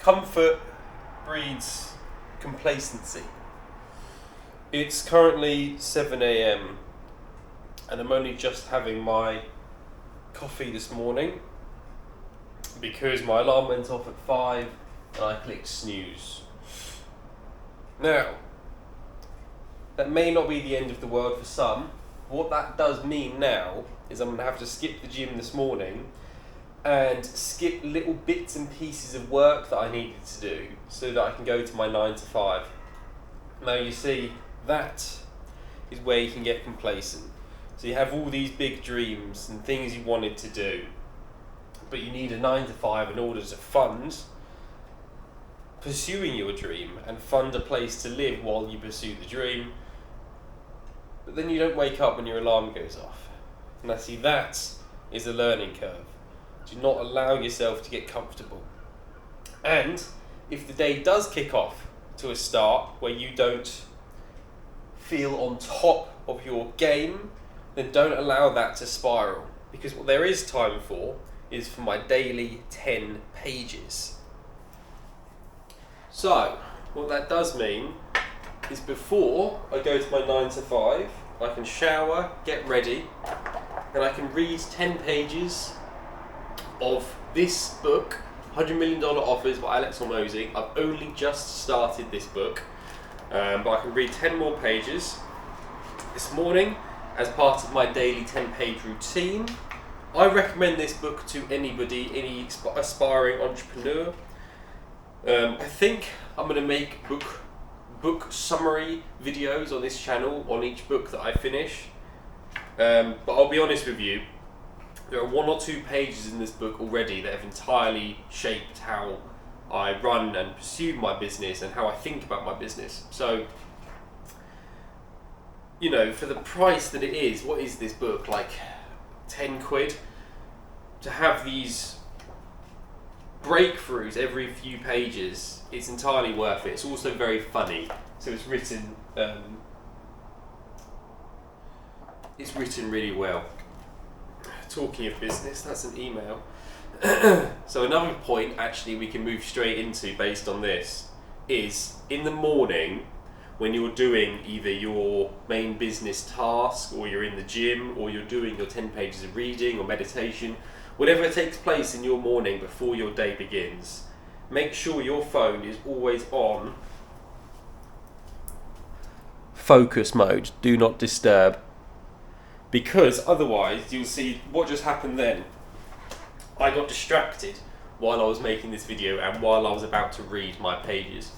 Comfort breeds complacency. It's currently 7 a.m. and I'm only just having my coffee this morning because my alarm went off at 5 and I clicked snooze. Now, that may not be the end of the world for some. What that does mean now is I'm going to have to skip the gym this morning and skip little bits and pieces of work that I needed to do so that I can go to my 9 to 5. Now you see, that is where you can get complacent. So you have all these big dreams and things you wanted to do, but you need a 9 to 5 in order to fund pursuing your dream and fund a place to live while you pursue the dream. But then you don't wake up when your alarm goes off. And I see that is a learning curve. Do not allow yourself to get comfortable. And if the day does kick off to a start where you don't feel on top of your game, then don't allow that to spiral. Because what there is time for is for my daily 10 pages. So, what that does mean is before I go to my 9 to 5, I can shower, get ready, and I can read 10 pages of this book, $100 Million Offers by Alex Hormozi. I've only just started this book, but I can read 10 more pages this morning as part of my daily 10-page routine. I recommend this book to anybody, any aspiring entrepreneur. I think I'm going to make book summary videos on this channel on each book that I finish. But I'll be honest with you, there are 1 or 2 pages in this book already that have entirely shaped how I run and pursue my business and how I think about my business. So, you know, for the price that it is, what is this book? Like 10 quid? To have these breakthroughs every few pages, it's entirely worth it. It's also very funny. So it's written really well. Talking of business, that's an email. So another point actually we can move straight into based on this is in the morning when you're doing either your main business task or you're in the gym or you're doing your 10 pages of reading or meditation, whatever takes place in your morning before your day begins, make sure your phone is always on focus mode, do not disturb. Because otherwise you'll see what just happened then. I got distracted while I was making this video and while I was about to read my pages.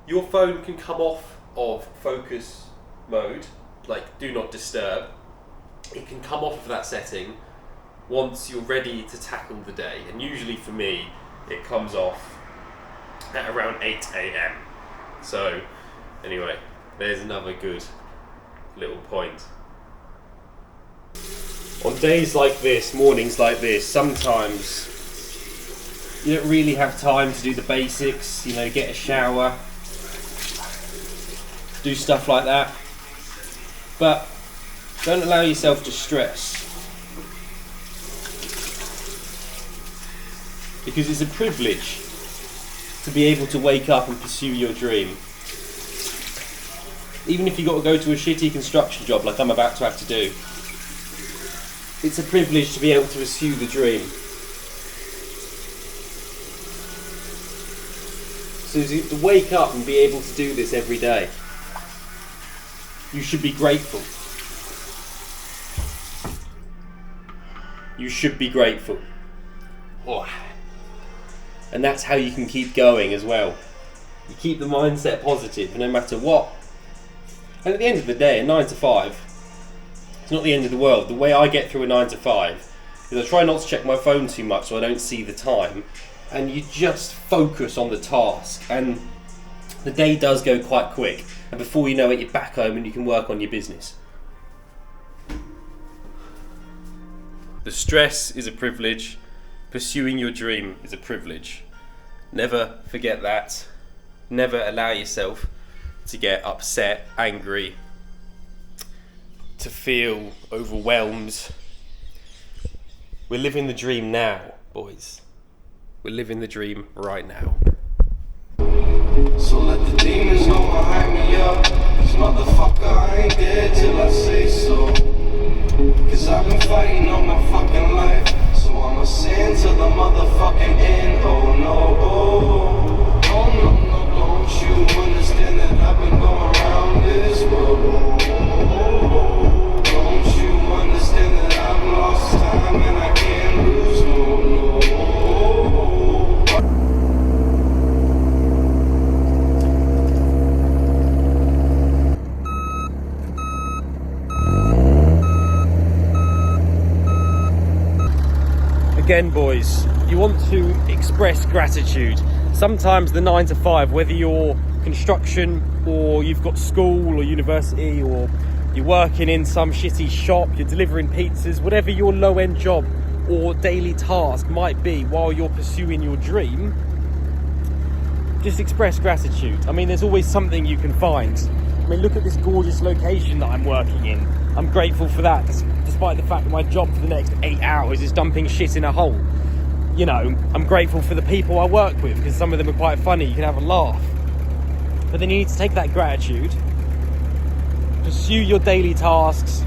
Your phone can come off of focus mode, like do not disturb. It can come off of that setting once you're ready to tackle the day. And usually for me, it comes off at around 8 a.m. So anyway, there's another good little point. On days like this, mornings like this, sometimes you don't really have time to do the basics, you know, get a shower, do stuff like that. But don't allow yourself to stress. Because it's a privilege to be able to wake up and pursue your dream. Even if you've got to go to a shitty construction job like I'm about to have to do. It's a privilege to be able to pursue the dream. So to wake up and be able to do this every day, you should be grateful. You should be grateful. Oh. And that's how you can keep going as well. You keep the mindset positive no matter what. And at the end of the day, a 9 to 5, it's not the end of the world. The way I get through a 9 to 5 is I try not to check my phone too much so I don't see the time. And you just focus on the task. And the day does go quite quick. And before you know it, you're back home and you can work on your business. The stress is a privilege. Pursuing your dream is a privilege. Never forget that. Never allow yourself to get upset, angry, to feel overwhelmed. We're living the dream now, boys. We're living the dream right now. So let the demons know behind me up. Cause motherfucker, I ain't dead till I say so. Cause I've been fighting all my fucking life. So I'ma sin till the motherfucking end. Oh no, oh, oh no, no, don't you understand that I've been going around this world? Don't you understand that I've lost time and I can't lose more? Again, boys, you want to express gratitude. Sometimes the 9 to 5, whether you're construction or you've got school or university or you're working in some shitty shop, you're delivering pizzas, whatever your low-end job or daily task might be while you're pursuing your dream, just express gratitude. I mean, there's always something you can find. I mean, look at this gorgeous location that I'm working in. I'm grateful for that, despite the fact that my job for the next 8 hours is dumping shit in a hole. You know, I'm grateful for the people I work with, because some of them are quite funny, you can have a laugh. But then you need to take that gratitude, pursue your daily tasks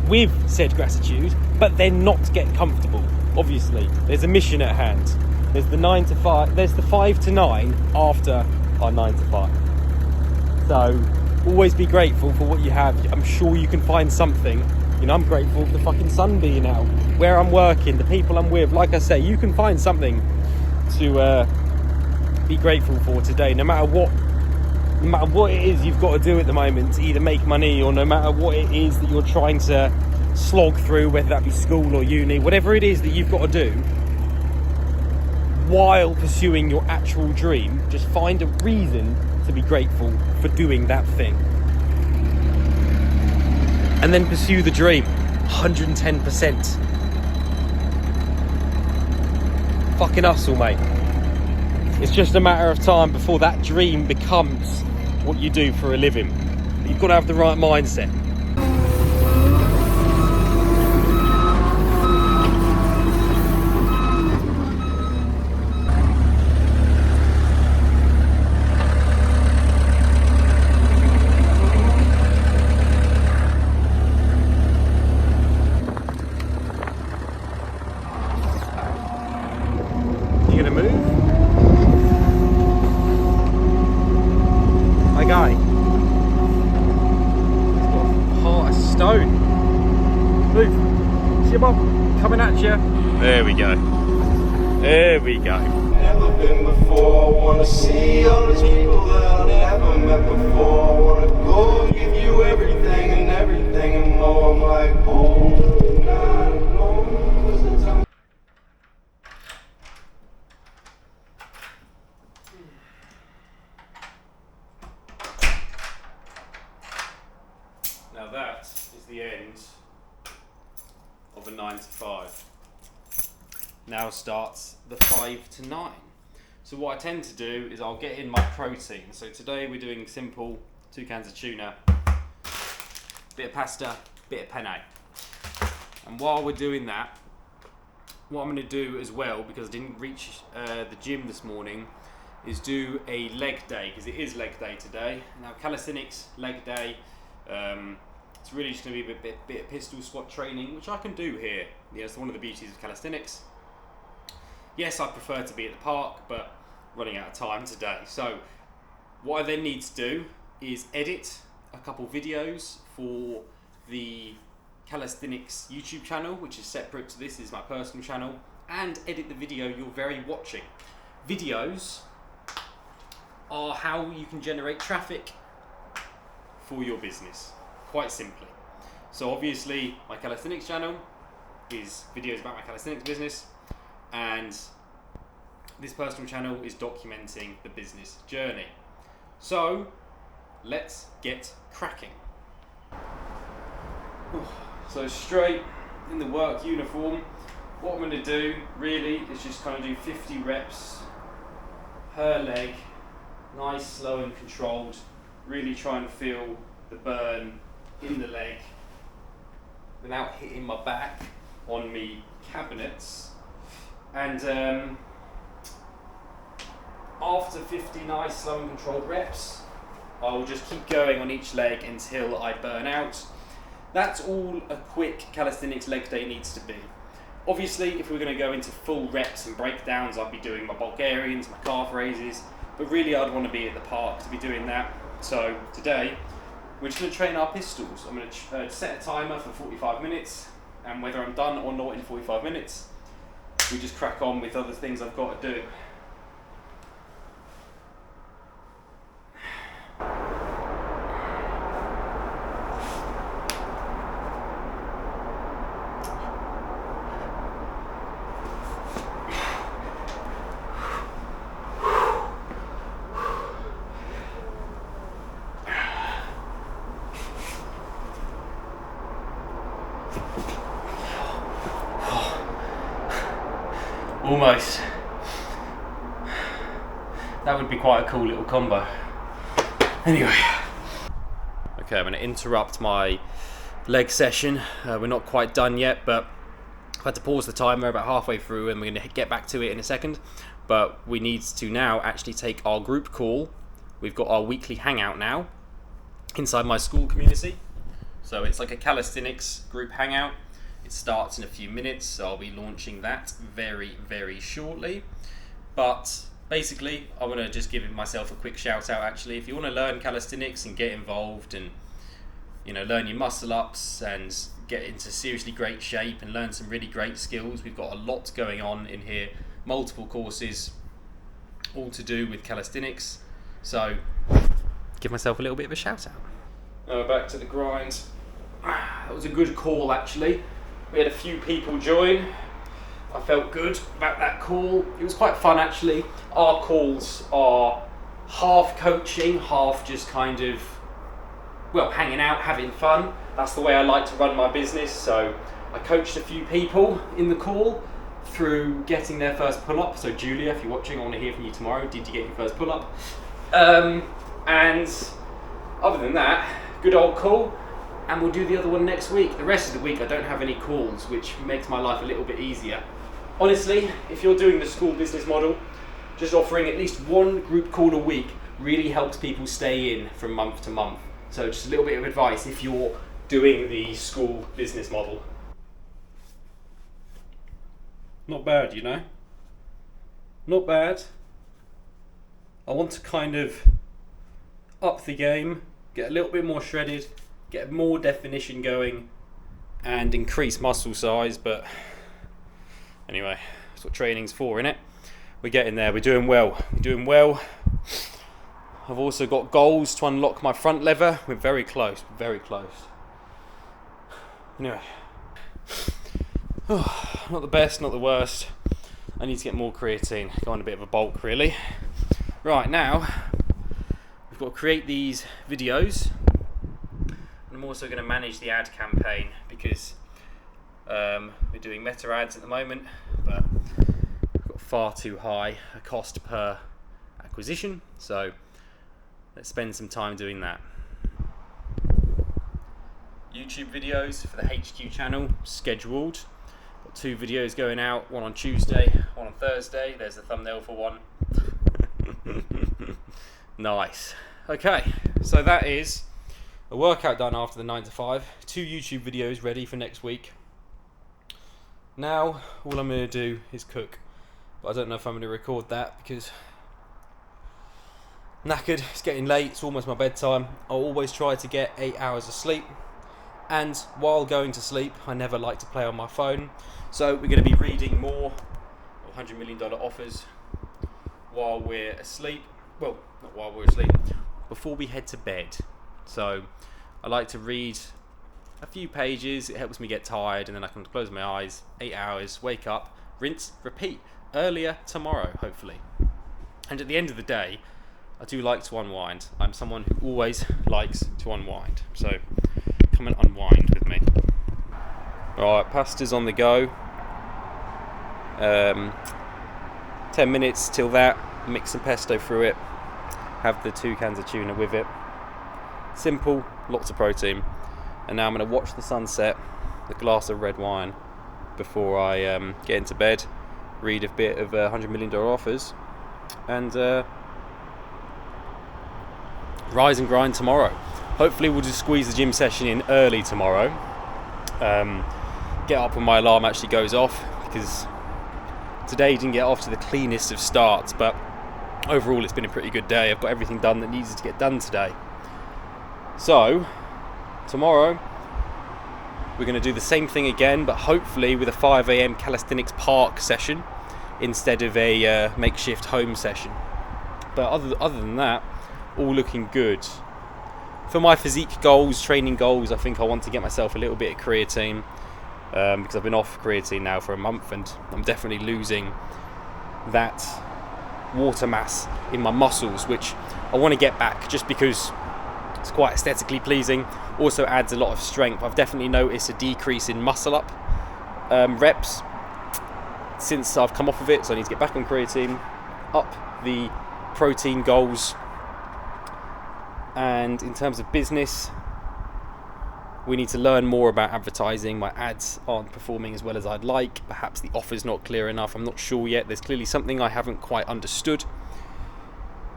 with said gratitude, but then not get comfortable. Obviously, there's a mission at hand. There's the 9 to 5, there's the 5 to 9 after our 9 to 5. So, always be grateful for what you have. I'm sure you can find something. You know, I'm grateful for the fucking sun being out, where I'm working, the people I'm with. Like I say, you can find something to be grateful for today, no matter what it is you've got to do at the moment to either make money, or no matter what it is that you're trying to slog through, whether that be school or uni, whatever it is that you've got to do while pursuing your actual dream. Just find a reason to be grateful for doing that thing, and then pursue the dream 110%. Fucking hustle, mate. It's just a matter of time before that dream becomes what you do for a living. You've got to have the right mindset. You gonna move? My guy. He's got a heart of stone. Move. See your mum coming at you. There we go. There we go. Never been before, wanna see all these people that I never met before. Wanna go give you everything and more. I'm like, oh, not alone, 'cause the time. Now that is the end of a 9 to 5. Now starts the 5 to 9. So what I tend to do is I'll get in my protein. So today we're doing simple 2 cans of tuna, bit of pasta, bit of penne. And while we're doing that, what I'm going to do as well, because I didn't reach the gym this morning, is do a leg day, because it is leg day today. Now calisthenics leg day. It's really just going to be a bit of pistol squat training, which I can do here. You know, it's one of the beauties of calisthenics. Yes, I prefer to be at the park, but running out of time today. So what I then need to do is edit a couple videos for the Calisthenics YouTube channel, which is separate to this, is my personal channel, and edit the video you're very watching. Videos are how you can generate traffic for your business, quite simply. So obviously my calisthenics channel is videos about my calisthenics business, and this personal channel is documenting the business journey. So let's get cracking. So straight in the work uniform, what I'm going to do really is just kind of do 50 reps per leg, nice, slow and controlled, really try and feel the burn in the leg without hitting my back on me cabinets. And after 50 nice slow and controlled reps, I will just keep going on each leg until I burn out. That's all a quick calisthenics leg day needs to be. Obviously, if we're going to go into full reps and breakdowns, I'd be doing my Bulgarians, my calf raises, but really I'd want to be at the park to be doing that. So today, we're just going to train our pistols. I'm going to set a timer for 45 minutes, and whether I'm done or not in 45 minutes, we just crack on with other things I've got to do. Almost. That would be quite a cool little combo. Anyway. Okay, I'm going to interrupt my leg session. We're not quite done yet, but I've had to pause the timer about halfway through and we're going to get back to it in a second. But we need to now actually take our group call. We've got our weekly hangout now inside my school community. So it's like a calisthenics group hangout. It starts in a few minutes, so I'll be launching that very, very shortly. But basically, I want to just give myself a quick shout out actually. If you want to learn calisthenics and get involved and, you know, learn your muscle ups and get into seriously great shape and learn some really great skills, we've got a lot going on in here, multiple courses, all to do with calisthenics. So, give myself a little bit of a shout out. Now we're back to the grind. That was a good call actually. We had a few people join. I felt good about that call. It was quite fun actually. Our calls are half coaching, half just kind of, well, hanging out, having fun. That's the way I like to run my business. So I coached a few people in the call through getting their first pull-up. So Julia, if you're watching, I want to hear from you tomorrow. Did you get your first pull-up? And other than that, good old call. And we'll do the other one next week. The rest of the week I don't have any calls, which makes my life a little bit easier. Honestly, if you're doing the school business model, just offering at least one group call a week really helps people stay in from month to month. So just a little bit of advice if you're doing the school business model. Not bad, you know? Not bad. I want to kind of up the game, get a little bit more shredded, get more definition going and increase muscle size, but anyway, that's what training's for, innit? We're getting there, we're doing well. I've also got goals to unlock my front lever. We're very close. Anyway, not the best, not the worst. I need to get more creatine, go on a bit of a bulk really. Right, now we've got to create these videos. I'm also going to manage the ad campaign because we're doing meta ads at the moment, but we've got far too high a cost per acquisition, so let's spend some time doing that. YouTube videos for the HQ channel scheduled. Got 2 videos going out, one on Tuesday, one on Thursday. There's the thumbnail for one. Nice. Okay, so that is a workout done after the 9 to 5, 2 YouTube videos ready for next week. Now, all I'm going to do is cook. But I don't know if I'm going to record that because knackered, it's getting late, it's almost my bedtime. I always try to get 8 hours of sleep. And while going to sleep, I never like to play on my phone. So we're going to be reading more $100 million offers while we're asleep. Well, not while we're asleep, before we head to bed. So I like to read a few pages, it helps me get tired and then I can close my eyes, 8 hours, wake up, rinse, repeat, earlier tomorrow hopefully. And at the end of the day, I do like to unwind. I'm someone who always likes to unwind, so come and unwind with me. Alright, pasta's on the go. 10 minutes till that, mix some pesto through it, have the 2 cans of tuna with it. Simple, lots of protein. And now I'm going to watch the sunset, a glass of red wine before I get into bed, read a bit of $100 million offers, and rise and grind tomorrow. Hopefully we'll just squeeze the gym session in early tomorrow. Get up when my alarm actually goes off, because today didn't get off to the cleanest of starts, but overall it's been a pretty good day. I've got everything done that needs to get done today. So tomorrow we're going to do the same thing again, but hopefully with a 5 AM calisthenics park session instead of a makeshift home session. But other than that, all looking good. For my physique goals, training goals, I think I want to get myself a little bit of creatine, because I've been off creatine now for a month and I'm definitely losing that water mass in my muscles, which I want to get back just because it's quite aesthetically pleasing. Also adds a lot of strength. I've definitely noticed a decrease in muscle up reps since I've come off of it, so I need to get back on creatine, up the protein goals. And in terms of business, we need to learn more about advertising. My ads aren't performing as well as I'd like. Perhaps the offer's not clear enough. I'm not sure yet. There's clearly something I haven't quite understood.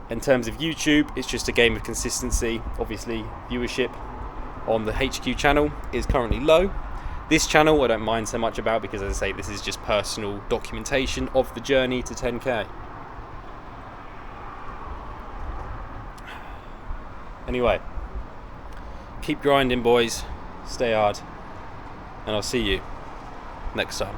In terms of YouTube, it's just a game of consistency. Obviously, viewership on the HQ channel is currently low. This channel I don't mind so much about, because as I say, this is just personal documentation of the journey to 10k. Anyway, keep grinding, boys. Stay hard. And I'll see you next time.